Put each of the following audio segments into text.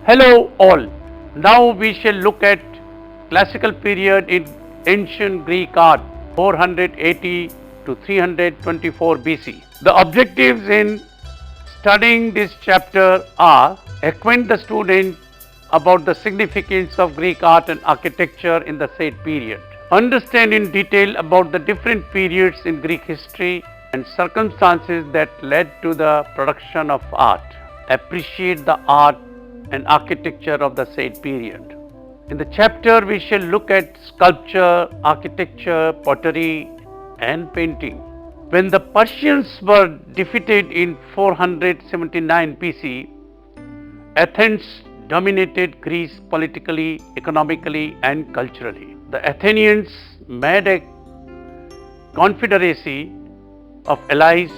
Hello all. Now we shall look at classical period in ancient Greek art 480 to 324 BC. The objectives in studying this chapter are acquaint the student about the significance of Greek art and architecture in the said period. Understand in detail about the different periods in Greek history and circumstances that led to the production of art. Appreciate the art and architecture of the said period. In the chapter we shall look at sculpture, architecture, pottery and painting. When the Persians were defeated in 479 BC, Athens dominated Greece politically, economically and culturally. The Athenians made a confederacy of allies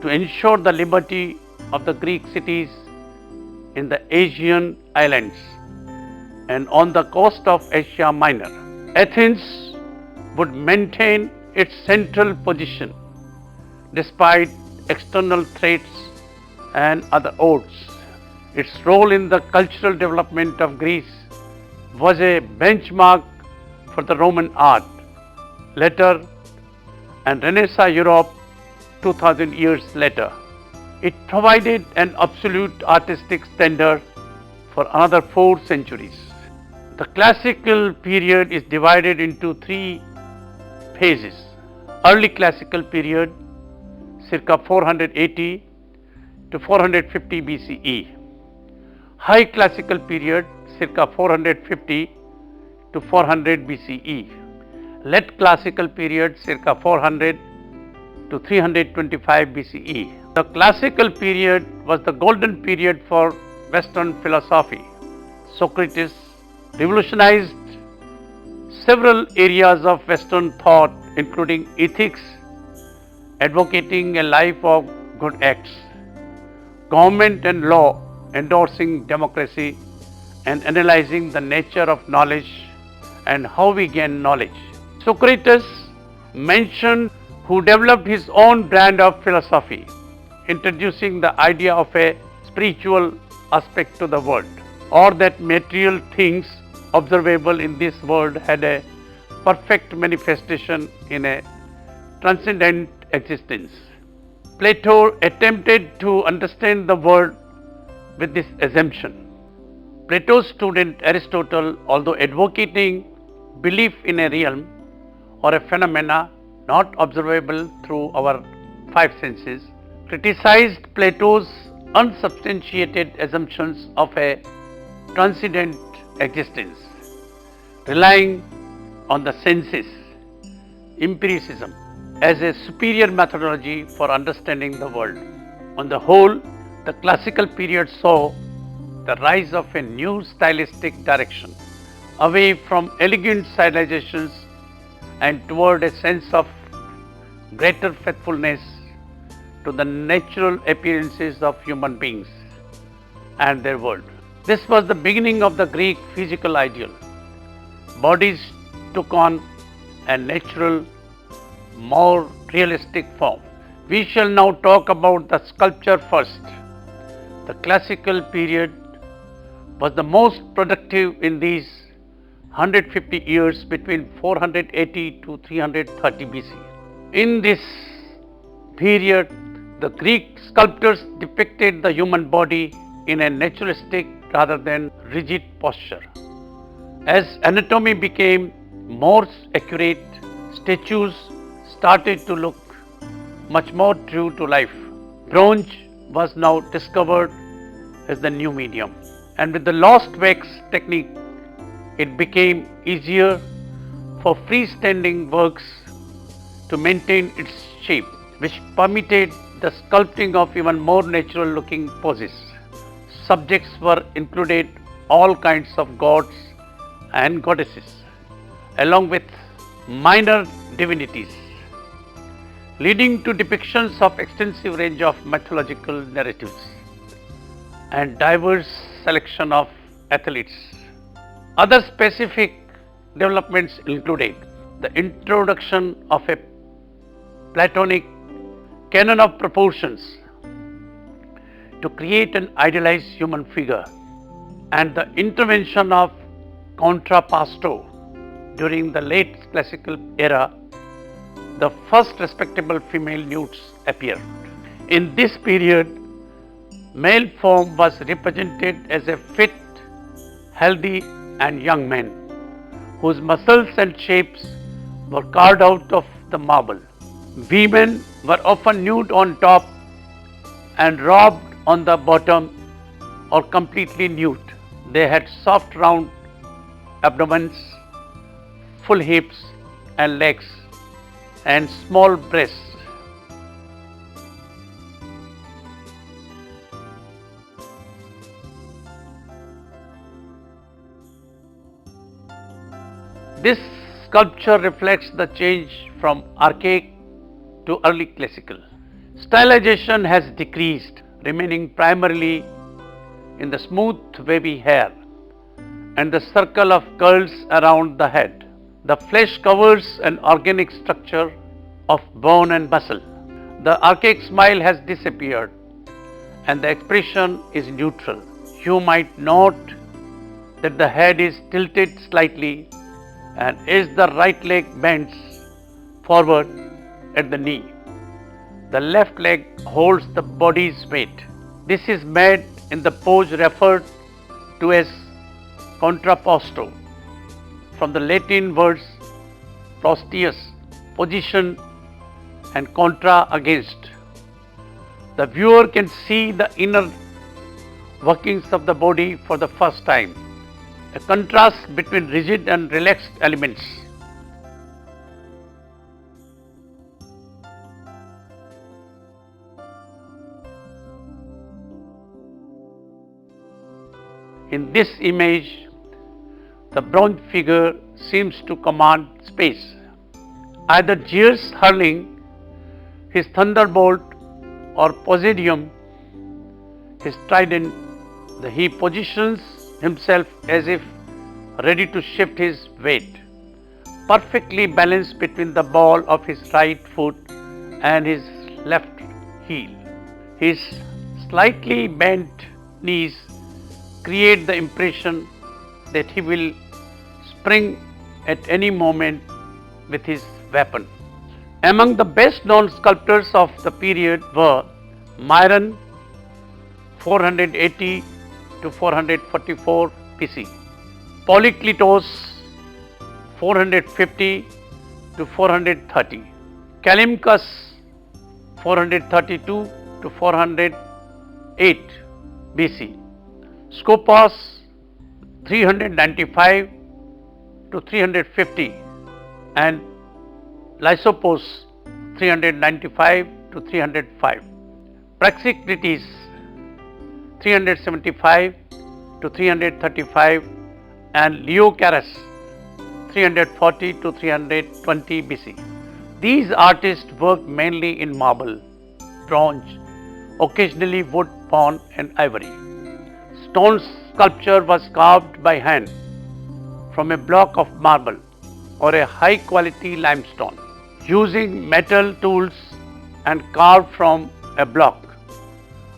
to ensure the liberty of the Greek cities in the Aegean islands and on the coast of Asia Minor. Athens would maintain its central position despite external threats and other odds. Its role in the cultural development of Greece was a benchmark for the Roman art, later and Renaissance Europe 2000 years later. It provided an absolute artistic standard for another 4 centuries. The classical period is divided into 3 phases. Early classical period circa 480 to 450 BCE. High classical period circa 450 to 400 BCE. Late classical period circa 400 to 325 BCE. The classical period was the golden period for Western philosophy. Socrates revolutionized several areas of Western thought, including ethics, advocating a life of good acts, government and law, endorsing democracy, and analyzing the nature of knowledge and how we gain knowledge. Socrates mentioned who developed his own brand of philosophy, introducing the idea of a spiritual aspect to the world, or that material things observable in this world had a perfect manifestation in a transcendent existence. Plato attempted to understand the world with this assumption. Plato's student Aristotle, although advocating belief in a realm or a phenomena not observable through our 5 senses, criticized Plato's unsubstantiated assumptions of a transcendent existence, relying on the senses, empiricism, as a superior methodology for understanding the world. On the whole, the classical period saw the rise of a new stylistic direction, away from elegant civilizations and toward a sense of greater faithfulness to the natural appearances of human beings and their world. This was the beginning of the Greek physical ideal. Bodies took on a natural, more realistic form. We shall now talk about the sculpture first. The classical period was the most productive in these 150 years between 480 to 330 BC. In this period, the Greek sculptors depicted the human body in a naturalistic rather than rigid posture. As anatomy became more accurate, statues started to look much more true to life. Bronze was now discovered as the new medium, and with the lost wax technique, it became easier for freestanding works to maintain its shape, which permitted the sculpting of even more natural looking poses. Subjects were included all kinds of gods and goddesses, along with minor divinities, leading to depictions of extensive range of mythological narratives and diverse selection of athletes. Other specific developments included the introduction of a Platonic canon of proportions to create an idealized human figure, and the intervention of contrapposto during the late classical era, the first respectable female nudes appeared. In this period, male form was represented as a fit, healthy and young man whose muscles and shapes were carved out of the marble. Women were often nude on top and robed on the bottom or completely nude. They had soft round abdomens, full hips and legs and small breasts. This sculpture reflects the change from archaic to early classical. Stylization has decreased, remaining primarily in the smooth wavy hair and the circle of curls around the head. The flesh covers an organic structure of bone and muscle. The archaic smile has disappeared and the expression is neutral. You might note that the head is tilted slightly and as the right leg bends forward at the knee, the left leg holds the body's weight. This is made in the pose referred to as contrapposto, from the Latin words prosteus, position, and contra, against. The viewer can see the inner workings of the body for the first time, a contrast between rigid and relaxed elements. In this image, the bronze figure seems to command space, either Zeus hurling his thunderbolt or Poseidon his trident. He positions himself as if ready to shift his weight, perfectly balanced between the ball of his right foot and his left heel. His slightly bent knees create the impression that he will spring at any moment with his weapon. Among the best known sculptors of the period were Myron 480 to 444 BC, Polykleitos 450 to 430, Callimachus 432 to 408 BC, Scopas 395 to 350 and Lysopos 395 to 305, Praxiteles 375 to 335 and Leochares 340 to 320 BC. These artists worked mainly in marble, bronze, occasionally wood, bone and ivory. Stone sculpture was carved by hand from a block of marble or a high quality limestone, using metal tools and carved from a block.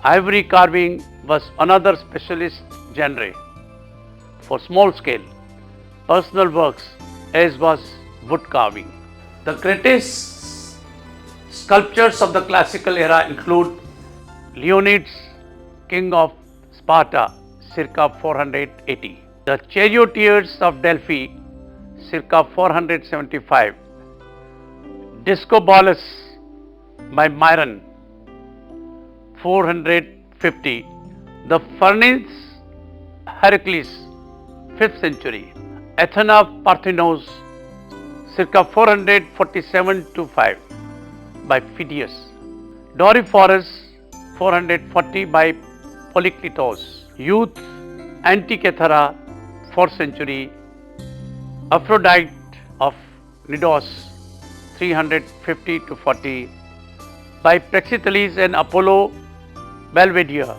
Ivory carving was another specialist genre for small scale personal works, as was wood carving. The greatest sculptures of the classical era include Leonidas, king of Sparta, circa 480, the Charioteers of Delphi, circa 475, Discobolus by Myron, 450, the Furnace Heracles, 5th century, Athena Parthenos, circa 447 to 5 by Phidias, Doryphorus 440 by Polykleitos, Youth Antikythera, 4th century, Aphrodite of Knidos 350 to 40 by Praxiteles and Apollo Belvedere,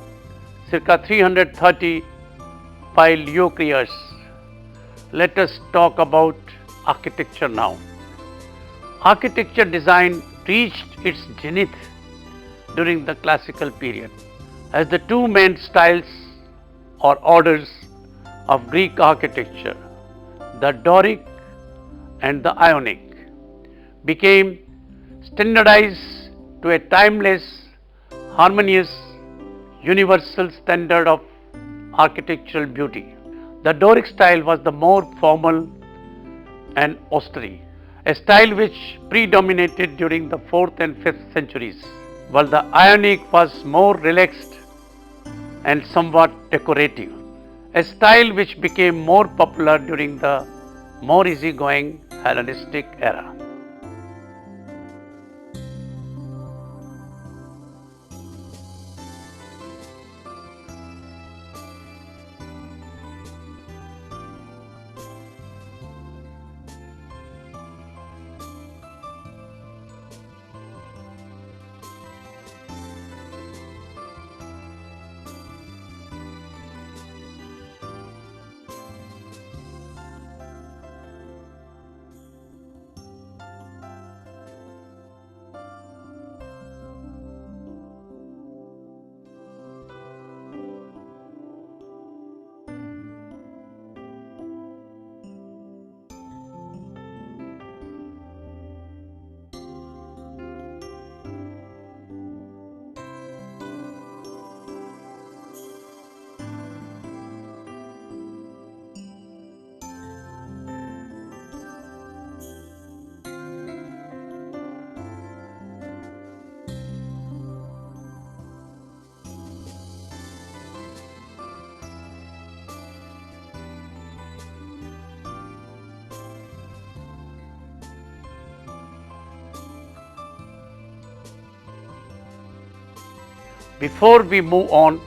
circa 330 by Leocrius. Let us talk about architecture now. Architecture design reached its zenith during the classical period, as the two main styles or orders, of Greek architecture, the Doric and the Ionic, became standardized to a timeless, harmonious, universal standard of architectural beauty. The Doric style was the more formal and austere, a style which predominated during the 4th and 5th centuries, while the Ionic was more relaxed and somewhat decorative, a style which became more popular during the more easygoing Hellenistic era. Before we move on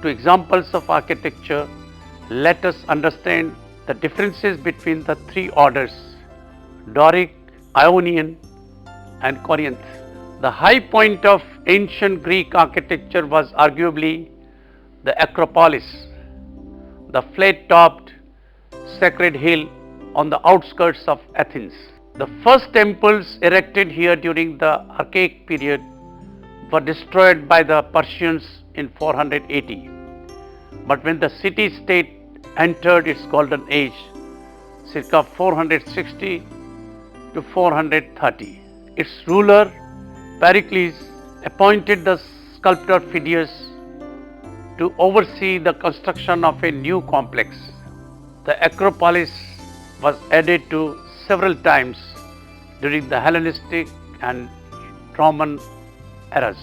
to examples of architecture, let us understand the differences between the three orders: Doric, Ionian and Corinth. The high point of ancient Greek architecture was arguably the Acropolis, the flat-topped sacred hill on the outskirts of Athens. The first temples erected here during the Archaic period were destroyed by the Persians in 480. But when the city-state entered its golden age, circa 460 to 430, its ruler Pericles appointed the sculptor Phidias to oversee the construction of a new complex. The Acropolis was added to several times during the Hellenistic and Roman eras.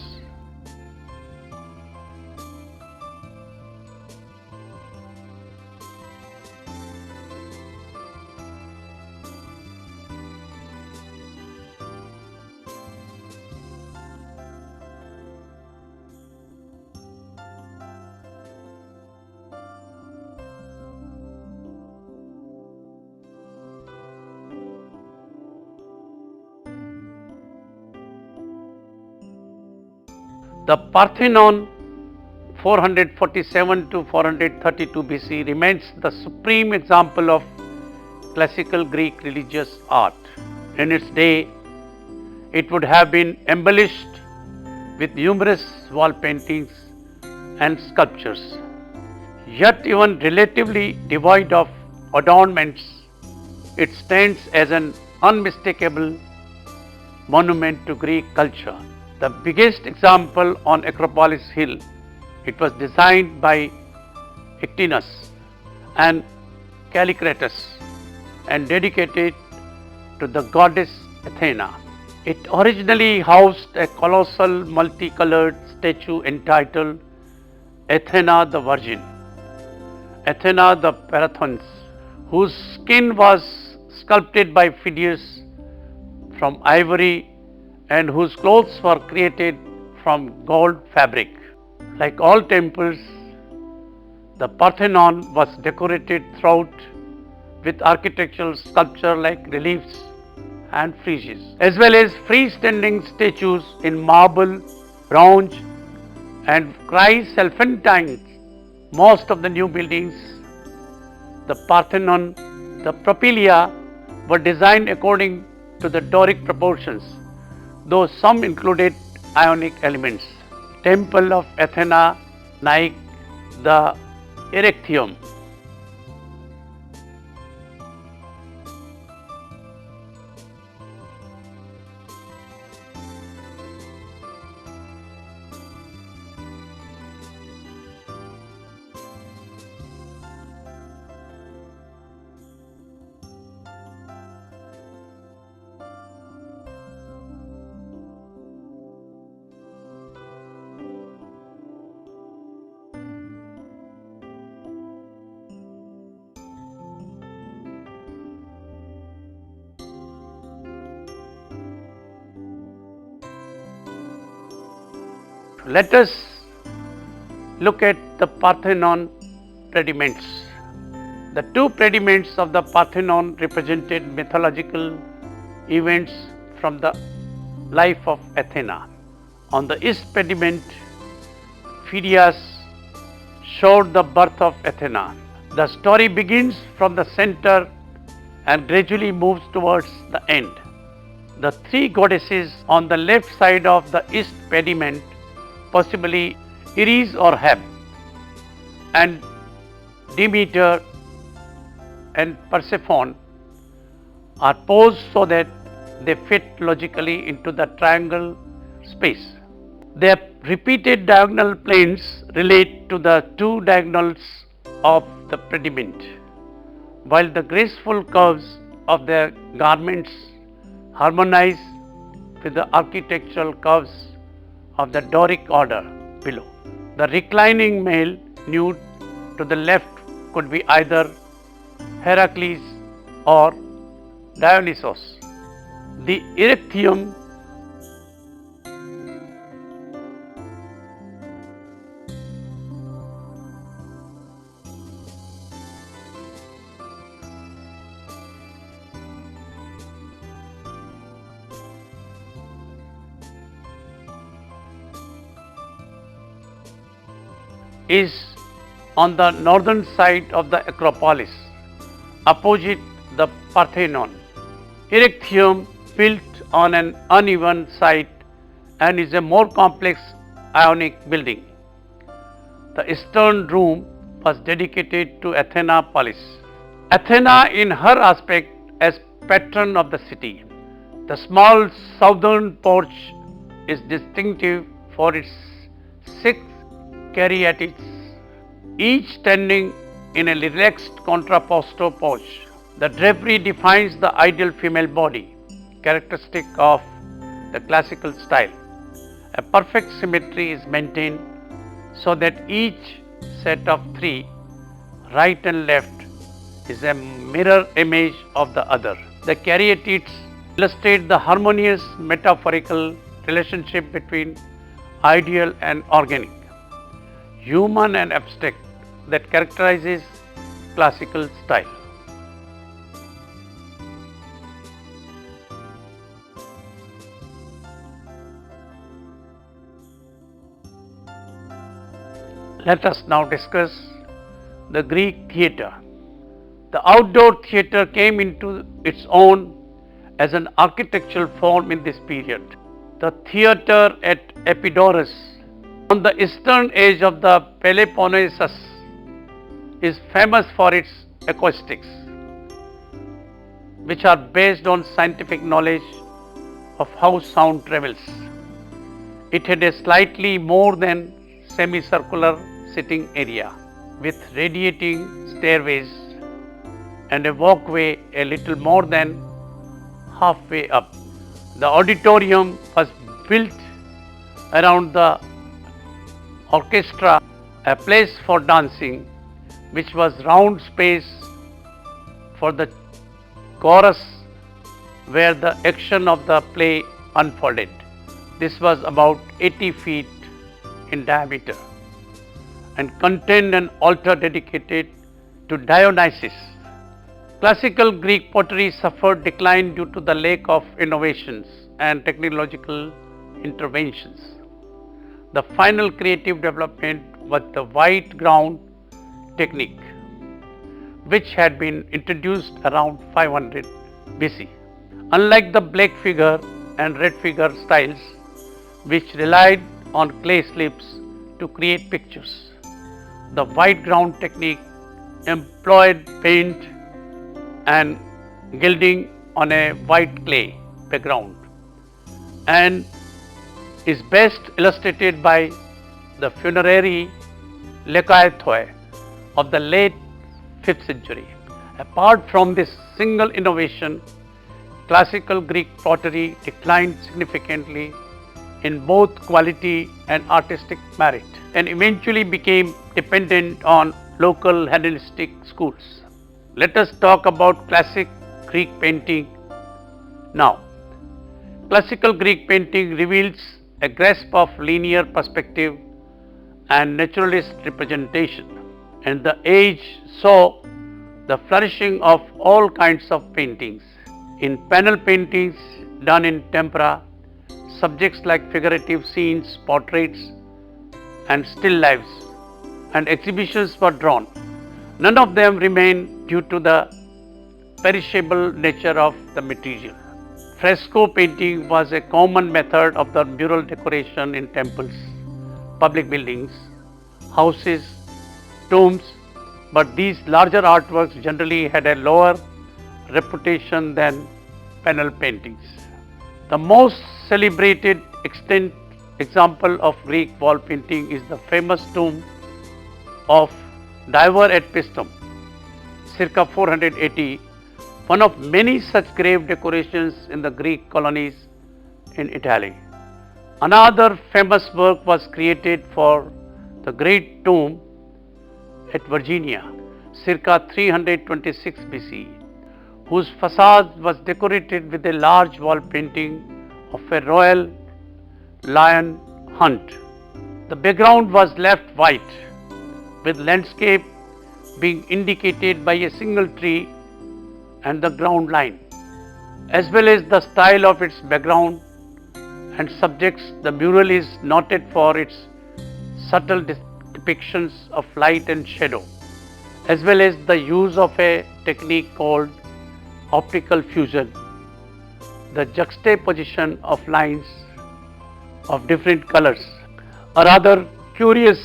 The Parthenon 447 to 432 BC remains the supreme example of classical Greek religious art. In its day, it would have been embellished with numerous wall paintings and sculptures. Yet even relatively devoid of adornments, it stands as an unmistakable monument to Greek culture. The biggest example on Acropolis Hill, it was designed by Ictinus and Callicratus and dedicated to the goddess Athena. It originally housed a colossal multicolored statue entitled Athena the Virgin, Athena the Parathons, whose skin was sculpted by Phidias from ivory and whose clothes were created from gold fabric. Like all temples, the Parthenon was decorated throughout with architectural sculpture like reliefs and friezes, as well as freestanding statues in marble, bronze and chrysanthemum. Most of the new buildings, the Parthenon, the propylaea, were designed according to the Doric proportions, though some included Ionic elements. Temple of Athena, Nike, the Erechtheum, Let us look at the Parthenon pediments. The two pediments of the Parthenon represented mythological events from the life of Athena. On the east pediment, Phidias showed the birth of Athena. The story begins from the center and gradually moves towards the end. The three goddesses on the left side of the east pediment, possibly Iris or Heb, and Demeter and Persephone, are posed so that they fit logically into the triangle space. Their repeated diagonal planes relate to the two diagonals of the pediment, while the graceful curves of their garments harmonize with the architectural curves of the Doric order below. The reclining male nude to the left could be either Heracles or Dionysos. The Erechtheum is on the northern side of the Acropolis, opposite the Parthenon. Erechtheum, built on an uneven site and is a more complex Ionic building. The eastern room was dedicated to Athena Polis. Athena in her aspect as patron of the city. The small southern porch is distinctive for its 6 caryatids, each standing in a relaxed contrapposto pose. The drapery defines the ideal female body, characteristic of the classical style. A perfect symmetry is maintained so that each set of 3, right and left, is a mirror image of the other. The caryatids illustrate the harmonious metaphorical relationship between ideal and organic, human and abstract, that characterizes classical style. Let us now discuss the Greek theatre. The outdoor theatre came into its own as an architectural form in this period. The theatre at Epidaurus, on the eastern edge of the Peloponnesus, is famous for its acoustics, which are based on scientific knowledge of how sound travels. It had a slightly more than semicircular sitting area with radiating stairways and a walkway a little more than halfway up. The auditorium was built around the orchestra, a place for dancing, which was round space for the chorus where the action of the play unfolded. This was about 80 feet in diameter and contained an altar dedicated to Dionysus. Classical Greek pottery suffered decline due to the lack of innovations and technological interventions. The final creative development was the white ground technique, which had been introduced around 500 BC. Unlike the black figure and red figure styles, which relied on clay slips to create pictures, the white ground technique employed paint and gilding on a white clay background and is best illustrated by the funerary lekythoi of the late 5th century. Apart from this single innovation, classical Greek pottery declined significantly in both quality and artistic merit and eventually became dependent on local Hellenistic schools. Let us talk about classic Greek painting now. Classical Greek painting reveals a grasp of linear perspective and naturalist representation, and the age saw the flourishing of all kinds of paintings. In panel paintings done in tempera, subjects like figurative scenes, portraits, and still lives, and exhibitions were drawn. None of them remain due to the perishable nature of the material. Fresco painting was a common method of the mural decoration in temples, public buildings, houses, tombs, but these larger artworks generally had a lower reputation than panel paintings. The most celebrated example of Greek wall painting is the famous tomb of Diver at Pistum, circa 480, one of many such grave decorations in the Greek colonies in Italy. Another famous work was created for the Great Tomb at Virginia, circa 326 BC, whose facade was decorated with a large wall painting of a royal lion hunt. The background was left white, with landscape being indicated by a single tree and the ground line, as well as the style of its background and subjects. The mural is noted for its subtle depictions of light and shadow, as well as the use of a technique called optical fusion, the juxtaposition of lines of different colors, a rather curious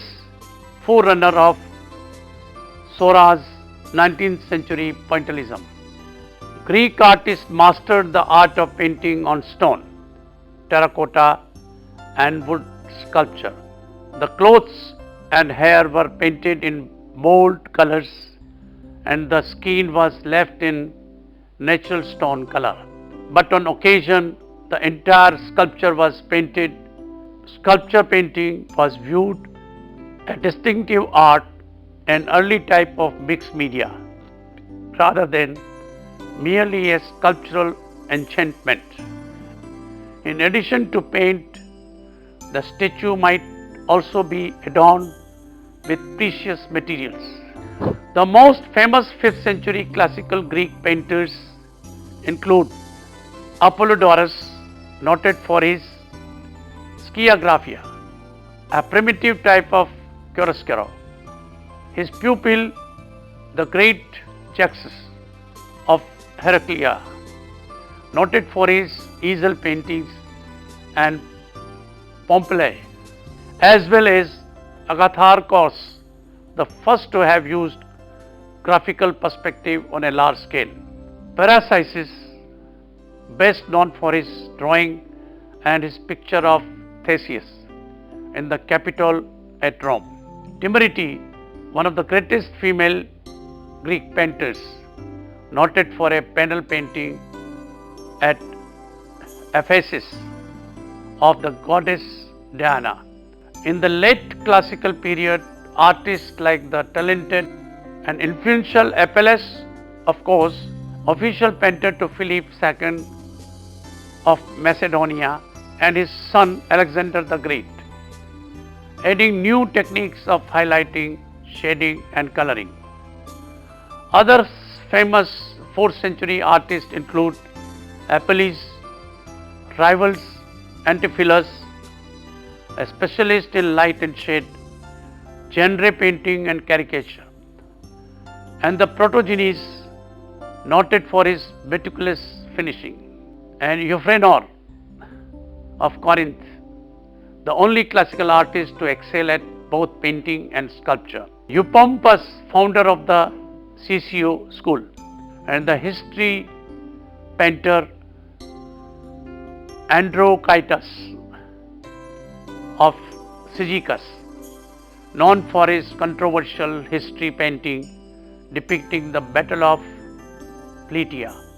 forerunner of Seurat's 19th century pointillism. Greek artists mastered the art of painting on stone, terracotta, and wood sculpture. The clothes and hair were painted in bold colors, and the skin was left in natural stone color. But on occasion, the entire sculpture was painted. Sculpture painting was viewed a distinctive art, an early type of mixed media, rather than merely a sculptural enchantment. In addition to paint, the statue might also be adorned with precious materials. The most famous 5th century classical Greek painters include Apollodorus, noted for his Skiagraphia, a primitive type of chiaroscuro. His pupil, the great Cyaxus of Heraclea, noted for his easel paintings, and Pompeii, as well as Agatharchos, the first to have used graphical perspective on a large scale. Paracelsus, best known for his drawing and his picture of Theseus in the Capitol at Rome. Timarete, one of the greatest female Greek painters, noted for a panel painting at Ephesus of the goddess Diana. In the late classical period, artists like the talented and influential Apelles, of course, official painter to Philip II of Macedonia, and his son Alexander the Great, adding new techniques of highlighting, shading, and coloring. Other famous 4th century artists include Apelles, Rivals, Antipholus, a specialist in light and shade, genre painting and caricature, and the Protogenes, noted for his meticulous finishing, and Euphranor of Corinth, the only classical artist to excel at both painting and sculpture. Eupompus, founder of the CCO school, and the history painter Androkytus of Cyzicus, known for his controversial history painting depicting the Battle of Plataea.